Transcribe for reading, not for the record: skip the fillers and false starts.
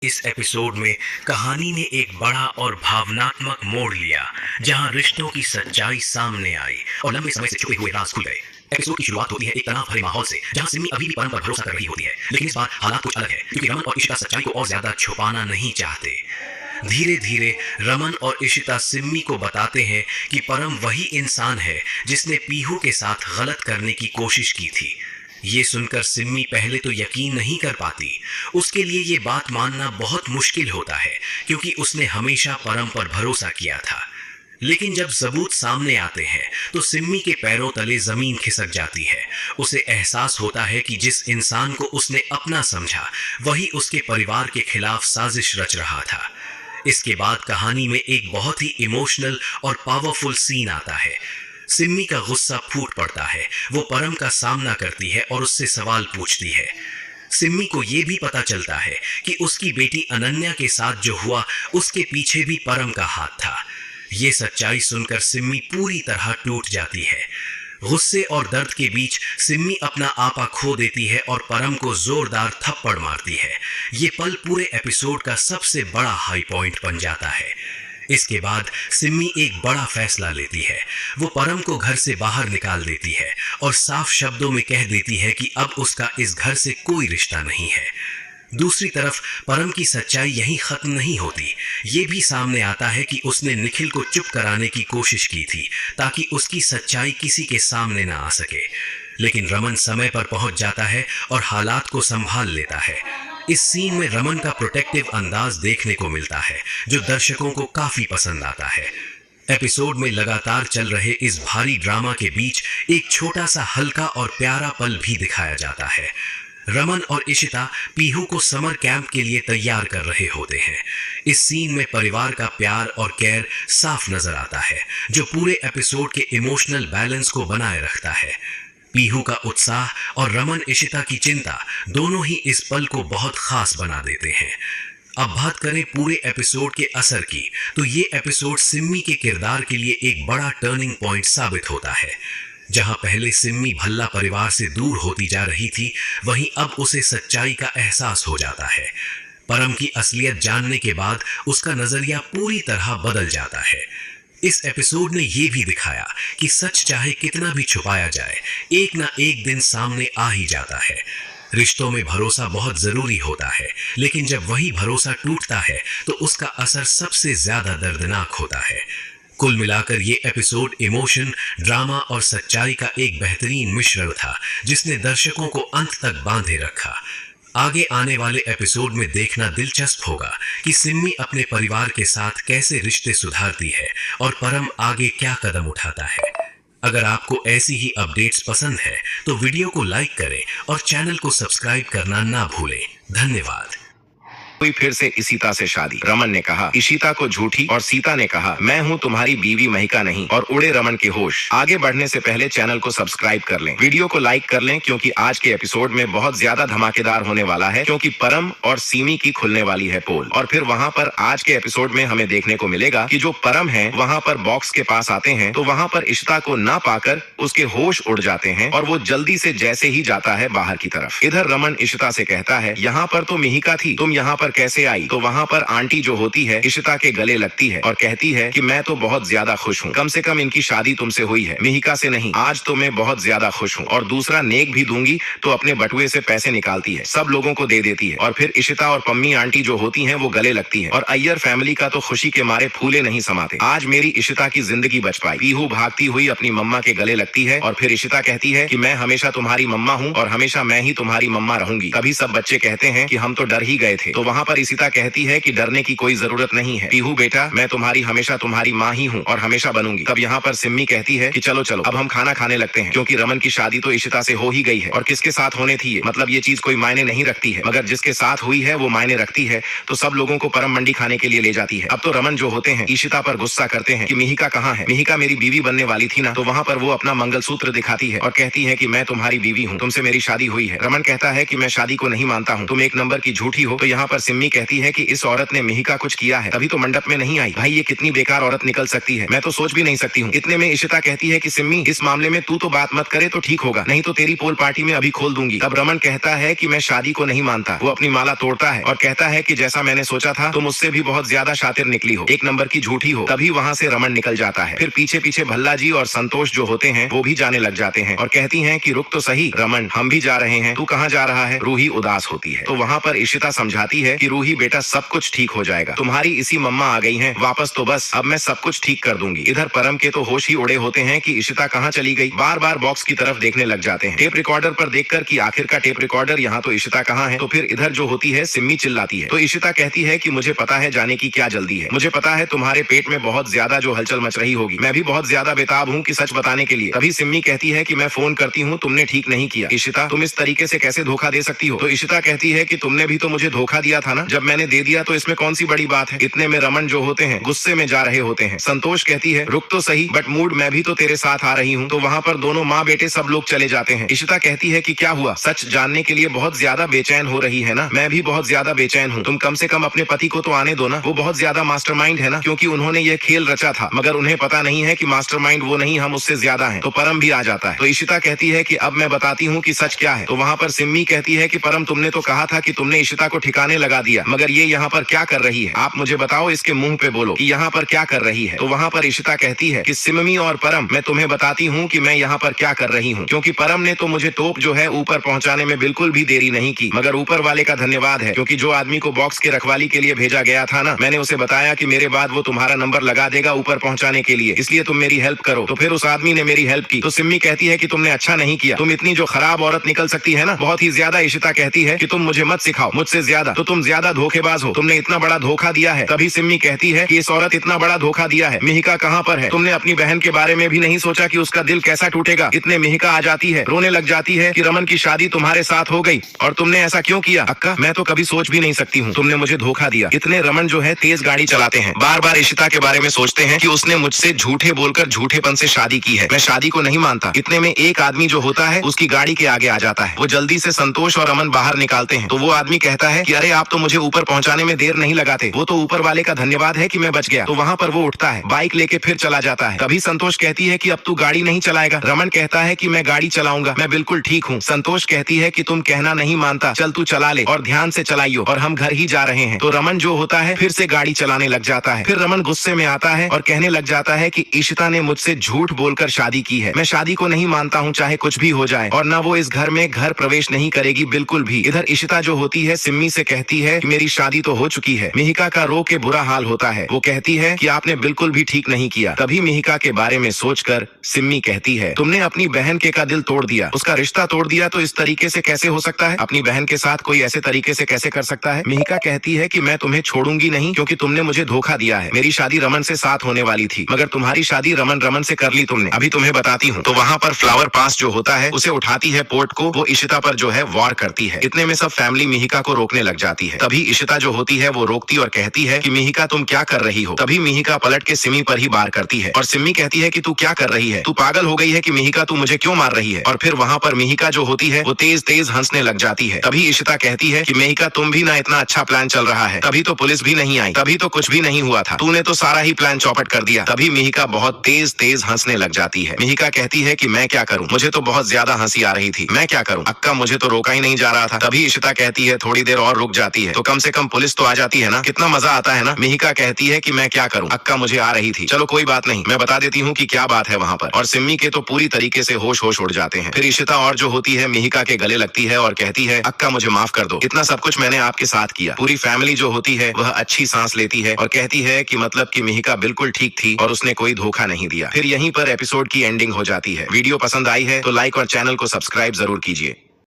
इस एपिसोड में कहानी ने एक बड़ा और भावनात्मक मोड़ लिया, जहां रिश्तों की सच्चाई सामने आई और लंबे समय से छुपे हुए राज खुल गए। एपिसोड की शुरुआत होती है एक तनाव भरे माहौल से, जहां सिमी अभी भी परम पर भरोसा कर रही होती है, लेकिन इस बार हालात कुछ अलग है, क्योंकि रमन और इशिता सच्चाई को और ज्यादा छुपाना नहीं चाहते। धीरे धीरे रमन और इशिता सिम्मी को बताते हैं कि परम वही इंसान है जिसने पीहू के साथ गलत करने की कोशिश की थी। ये सुनकर सिम्मी पहले तो यकीन नहीं कर पाती। उसके लिए ये बात मानना बहुत मुश्किल होता है, क्योंकि उसने हमेशा परम पर भरोसा किया था। लेकिन जब सबूत सामने आते हैं तो सिम्मी के पैरों तले जमीन खिसक जाती है। उसे एहसास होता है कि जिस इंसान को उसने अपना समझा, वही उसके परिवार के खिलाफ साजिश रच रहा था। इसके बाद कहानी में एक बहुत ही इमोशनल और पावरफुल सीन आता है। सिम्मी का गुस्सा फूट पड़ता है। वो परम का सामना करती है और उससे सवाल पूछती है। सिम्मी को यह भी पता चलता है कि उसकी बेटी अनन्या के साथ जो हुआ, उसके पीछे भी परम का हाथ था। ये सच्चाई सुनकर सिम्मी पूरी तरह टूट जाती है। गुस्से और दर्द के बीच सिम्मी अपना आपा खो देती है और परम को जोरदार थप्पड़ मारती है। ये पल पूरे एपिसोड का सबसे बड़ा हाई पॉइंट बन जाता है। इसके बाद सिम्मी एक बड़ा फैसला लेती है। वो परम को घर से बाहर निकाल देती है और साफ शब्दों में कह देती है कि अब उसका इस घर से कोई रिश्ता नहीं है। दूसरी तरफ परम की सच्चाई यहीं खत्म नहीं होती। ये भी सामने आता है कि उसने निखिल को चुप कराने की कोशिश की थी, ताकि उसकी सच्चाई किसी के सामने ना आ सके। लेकिन रमन समय पर पहुंच जाता है और हालात को संभाल लेता है। इस सीन में रमन का प्रोटेक्टिव अंदाज देखने को मिलता है, जो दर्शकों को काफी पसंद आता है। एपिसोड में लगातार चल रहे इस भारी ड्रामा के बीच एक छोटा सा हल्का और प्यारा पल भी दिखाया जाता है। रमन और इशिता पीहू को समर कैंप के लिए तैयार कर रहे होते हैं। इस सीन में परिवार का प्यार और केयर साफ नजर आता है, जो पूरे एपिसोड के इमोशनल बैलेंस को बनाए रखता है। पीहू का उत्साह और रमन इशिता की चिंता दोनों ही इस पल को बहुत खास बना देते हैं। अब बात करें पूरे एपिसोड के असर की, तो ये एपिसोड सिम्मी के किरदार के लिए एक बड़ा टर्निंग पॉइंट साबित होता है। जहां पहले सिम्मी भल्ला परिवार से दूर होती जा रही थी, वहीं अब उसे सच्चाई का एहसास हो जाता है। परम की असलियत जानने के बाद उसका नजरिया पूरी तरह बदल जाता है। इस एपिसोड ने यह भी दिखाया कि सच चाहे कितना भी छुपाया जाए, एक ना एक दिन सामने आ ही जाता है। रिश्तों में भरोसा बहुत जरूरी होता है, लेकिन जब वही भरोसा टूटता है तो उसका असर सबसे ज्यादा दर्दनाक होता है। कुल मिलाकर ये एपिसोड इमोशन, ड्रामा और सच्चाई का एक बेहतरीन मिश्रण था, जिसने दर्शकों को अंत तक बांधे रखा। आगे आने वाले एपिसोड में देखना दिलचस्प होगा कि सिम्मी अपने परिवार के साथ कैसे रिश्ते सुधारती है और परम आगे क्या कदम उठाता है। अगर आपको ऐसी ही अपडेट्स पसंद है तो वीडियो को लाइक करें और चैनल को सब्सक्राइब करना ना भूलें। धन्यवाद। हुई फिर से इशिता से शादी। रमन ने कहा इशिता को झूठी और सीता ने कहा मैं हूँ तुम्हारी बीवी महिका नहीं, और उड़े रमन के होश। आगे बढ़ने से पहले चैनल को सब्सक्राइब कर लें, वीडियो को लाइक कर लें, क्योंकि आज के एपिसोड में बहुत ज्यादा धमाकेदार होने वाला है, क्योंकि परम और सीमी की खुलने वाली है पोल। और फिर वहाँ पर आज के एपिसोड में हमें देखने को मिलेगा कि जो परम है वहाँ पर बॉक्स के पास आते हैं, तो वहाँ पर इशिता को ना पाकर उसके होश उड़ जाते हैं और वो जल्दी से जैसे ही जाता है बाहर की तरफ। इधर रमन इशिता से कहता है यहाँ पर तो मिहिका थी, तुम यहाँ पर कैसे आई? तो वहाँ पर आंटी जो होती है इशिता के गले लगती है और कहती है कि मैं तो बहुत ज्यादा खुश हूँ, कम से कम इनकी शादी तुमसे हुई है, मिहिका से नहीं। आज तो मैं बहुत ज्यादा खुश हूँ, और दूसरा नेक भी दूंगी। तो अपने बटुए से पैसे निकालती है, सब लोगों को दे देती है, और फिर इशिता और पम्मी आंटी जो होती है वो गले लगती है, और अय्यर फैमिली का तो खुशी के मारे फूले नहीं समाते। आज मेरी इशिता की जिंदगी बच पाई। पीहू भागती हुई अपनी मम्मा के गले लगती है, और फिर इशिता कहती है कि मैं हमेशा तुम्हारी मम्मा हूँ और हमेशा मैं ही तुम्हारी मम्मा रहूंगी। कभी सब बच्चे कहते हैं कि हम तो डर ही गए थे, तो वहाँ पर इशिता कहती है कि डरने की कोई जरूरत नहीं है पीहू बेटा, मैं तुम्हारी हमेशा तुम्हारी माँ ही हूँ और हमेशा बनूंगी। तब यहाँ पर सिम्मी कहती है कि चलो चलो अब हम खाना खाने लगते हैं, क्योंकि रमन की शादी तो इशिता से हो ही गई है, और किसके साथ होने थी ये, मतलब ये चीज कोई मायने नहीं रखती है, मगर जिसके साथ हुई है वो मायने रखती है। तो सब लोगों को परम मंडी खाने के लिए ले जाती है। अब तो रमन जो होते हैं इशिता पर गुस्सा करते हैं कि मिहिका कहाँ है, मिहिका मेरी बीवी बनने वाली थी ना। तो वहाँ पर वो अपना मंगलसूत्र दिखाती है और कहती है कि मैं तुम्हारी बीवी हूँ, तुमसे मेरी शादी हुई है। रमन कहता है कि मैं शादी को नहीं मानता हूँ, तुम एक नंबर की झूठी हो। तो यहाँ पर सिम्मी कहती है कि इस औरत ने मिहिका कुछ किया है, तभी तो मंडप में नहीं आई। भाई ये कितनी बेकार औरत निकल सकती है, मैं तो सोच भी नहीं सकती हूँ। इतने में इशिता कहती है कि सिम्मी इस मामले में तू तो बात मत करे तो ठीक होगा, नहीं तो तेरी पोल पार्टी में अभी खोल दूंगी। तब रमन कहता है कि मैं शादी को नहीं मानता। वो अपनी माला तोड़ता है और कहता है कि जैसा मैंने सोचा था तुम मुझसे भी बहुत ज्यादा शातिर निकली हो, एक नंबर की झूठी हो। तभी वहाँ से रमन निकल जाता है। फिर पीछे पीछे भल्ला जी और संतोष जो होते हैं वो भी जाने लग जाते हैं और कहती हैं कि रुक तो सही रमन, हम भी जा रहे हैं, तू कहाँ जा रहा है। रूही उदास होती है तो वहाँ पर इशिता समझाती है कि रूही बेटा सब कुछ ठीक हो जाएगा, तुम्हारी इसी मम्मा आ गई हैं वापस तो बस अब मैं सब कुछ ठीक कर दूंगी। इधर परम के तो होश ही उड़े होते हैं कि इशिता कहाँ चली गई। बार बार बॉक्स की तरफ देखने लग जाते हैं टेप रिकॉर्डर पर देखकर कि आखिर का टेप रिकॉर्डर यहाँ तो इशिता कहाँ है। तो फिर इधर जो होती है सिम्मी चिल्लाती है तो इशिता कहती है कि मुझे पता है जाने की क्या जल्दी है, मुझे पता है तुम्हारे पेट में बहुत ज्यादा जो हलचल मच रही होगी, मैं भी बहुत ज्यादा बेताब हूँ कि सच बताने के लिए। तभी सिम्मी कहती है कि मैं फोन करती हूँ, तुमने ठीक नहीं किया। इशिता तुम इस तरीके से कैसे धोखा दे सकती हो। तो इशिता कहती है कि तुमने भी तो मुझे धोखा दिया था ना, जब मैंने दे दिया तो इसमें कौन सी बड़ी बात है। इतने में रमन जो होते हैं गुस्से में जा रहे होते हैं। संतोष कहती है रुक तो सही बट मूड मैं भी तो तेरे साथ आ रही हूँ। तो वहाँ पर दोनों माँ बेटे सब लोग चले जाते हैं। इशिता कहती है कि क्या हुआ, सच जानने के लिए बहुत ज्यादा बेचैन हो रही है ना। मैं भी बहुत ज्यादा बेचैन हूँ, तुम कम से कम अपने पति को तो आने दो ना, वो बहुत ज्यादा मास्टरमाइंड है ना, क्योंकि उन्होंने ये खेल रचा था मगर उन्हें पता नहीं है कि मास्टरमाइंड वो नहीं हम उससे ज्यादा हैं। तो परम भी आ जाता है तो इशिता कहती है कि अब मैं बताती हूँ कि सच क्या है। तो वहाँ पर सिम्मी कहती है कि परम तुमने तो कहा था कि तुमने इशिता को ठिकाने लगा दिया, मगर ये यहाँ पर क्या कर रही है, आप मुझे बताओ, इसके मुंह पे बोलो कि यहाँ पर क्या कर रही है। तो वहाँ पर इशिता कहती है कि सिम्मी और परम मैं तुम्हें बताती हूँ कि मैं यहाँ पर क्या कर रही हूँ, क्योंकि परम ने तो मुझे तोप जो है ऊपर पहुँचाने में बिल्कुल भी देरी नहीं की, मगर ऊपर वाले का धन्यवाद है, क्योंकि जो आदमी को बॉक्स की रखवाली के लिए भेजा गया था ना, मैंने उसे बताया कि मेरे बाद वो तुम्हारा नंबर लगा देगा ऊपर पहुँचाने के लिए, इसलिए तुम मेरी हेल्प करो। तो फिर उस आदमी ने मेरी हेल्प की। तो सिम्मी कहती है कि तुमने अच्छा नहीं किया, तुम इतनी जो खराब औरत निकल सकती है ना, बहुत ही ज्यादा। इशिता कहती है कि तुम मुझे मत सिखाओ, मुझसे ज्यादा तो तुम ज्यादा धोखेबाज हो, तुमने इतना बड़ा धोखा दिया है। तभी सिम्मी कहती है कि इस औरत इतना बड़ा धोखा दिया है, मिहिका कहाँ पर है, तुमने अपनी बहन के बारे में भी नहीं सोचा कि उसका दिल कैसा टूटेगा। इतने मिहिका आ जाती है, रोने लग जाती है कि रमन की शादी तुम्हारे साथ हो गई और तुमने ऐसा क्यों किया। अक्का मैं तो कभी सोच भी नहीं सकती हूँ, तुमने मुझे धोखा दिया। इतने रमन जो है तेज गाड़ी चलाते हैं, बार बार इशिता के बारे में सोचते हैं कि उसने मुझसे झूठे बोलकर झूठेपन से शादी की है, मैं शादी को नहीं मानता। इतने में एक आदमी जो होता है उसकी गाड़ी के आगे आ जाता है, वो जल्दी से संतोष और अमन बाहर निकालते हैं। तो वो आदमी कहता है कि अरे आप तो मुझे ऊपर पहुंचाने में देर नहीं लगाते, वो तो ऊपर वाले का धन्यवाद है कि मैं बच गया। तो वहाँ पर वो उठता है, बाइक लेके फिर चला जाता है। तभी संतोष कहती है कि अब तू गाड़ी नहीं चलाएगा। रमन कहता है कि मैं गाड़ी चलाऊंगा, मैं बिल्कुल ठीक हूँ। संतोष कहती है कि तुम कहना नहीं मानता, चल तू चला ले और ध्यान से चलाइयो और हम घर ही जा रहे हैं। तो रमन जो होता है फिर से गाड़ी चलाने लग जाता है। फिर रमन गुस्से में आता है और कहने लग जाता है कि इशिता ने मुझसे झूठ बोलकर शादी की है, मैं शादी को नहीं मानता हूँ चाहे कुछ भी हो जाए, और न वो इस घर में घर प्रवेश नहीं करेगी बिल्कुल भी। इधर इशिता जो होती है सिम्मी से कहती है कि मेरी शादी तो हो चुकी है। मिहिका का रो के बुरा हाल होता है, वो कहती है कि आपने बिल्कुल भी ठीक नहीं किया। तभी मिहिका के बारे में सोचकर सिम्मी कहती है तुमने अपनी बहन के का दिल तोड़ दिया, उसका रिश्ता तोड़ दिया, तो इस तरीके से कैसे हो सकता है, अपनी बहन के साथ कोई ऐसे तरीके से कैसे कर सकता है। मिहिका कहती है कि मैं तुम्हें छोड़ूंगी नहीं, क्योंकि तुमने मुझे धोखा दिया है। मेरी शादी रमन से साथ होने वाली थी, मगर तुम्हारी शादी रमन से कर ली तुमने, अभी तुम्हें बताती हूँ। तो वहाँ पर फ्लावर पास जो होता है उसे उठाती है पोर्ट को, वो इशिता पर जो है वार करती है। इतने में सब फैमिली मिहिका को रोकने लग जाती है। तभी इशिता जो होती है वो रोकती और कहती है कि मिहिका तुम क्या कर रही हो। तभी मिहिका पलट के सिमी पर ही वार करती है और सिमी कहती है कि तू क्या कर रही है, तू पागल हो गई है कि मिहिका तू मुझे क्यों मार रही है। और फिर वहाँ पर मिहिका जो होती है वो तेज तेज हंसने लग जाती है। तभी इशिता कहती है कि मिहिका तुम भी ना, इतना अच्छा प्लान चल रहा है, तभी तो पुलिस भी नहीं आई, तभी तो कुछ भी नहीं हुआ था, तूने तो सारा ही प्लान चौपट कर दिया। तभी मिहिका बहुत तेज तेज हंसने लग जाती है। मिहिका कहती है कि मैं क्या करूं, मुझे तो बहुत ज्यादा हंसी आ रही थी, मैं क्या करूं, अक्का मुझे तो रोका ही नहीं जा रहा था। तभी इशिता कहती है थोड़ी देर और रुक जाती है तो कम से कम पुलिस तो आ जाती है ना, कितना मजा आता है ना। मिहिका कहती है कि मैं क्या करूं, अक्का मुझे आ रही थी, चलो कोई बात नहीं, मैं बता देती हूँ कि क्या बात है वहाँ पर। और सिम्मी के तो पूरी तरीके से होश उड़ जाते हैं। फिर इशिता और जो होती है मिहिका के गले लगती है और कहती है अक्का मुझे माफ कर दो, इतना सब कुछ मैंने आपके साथ किया। पूरी फैमिली जो होती है वह अच्छी सांस लेती है और कहती है कि मतलब कि मिहिका बिल्कुल ठीक थी और उसने कोई धोखा नहीं दिया। फिर यहीं पर एपिसोड की एंडिंग हो जाती है। वीडियो पसंद आई है तो लाइक और चैनल को सब्सक्राइब जरूर कीजिए।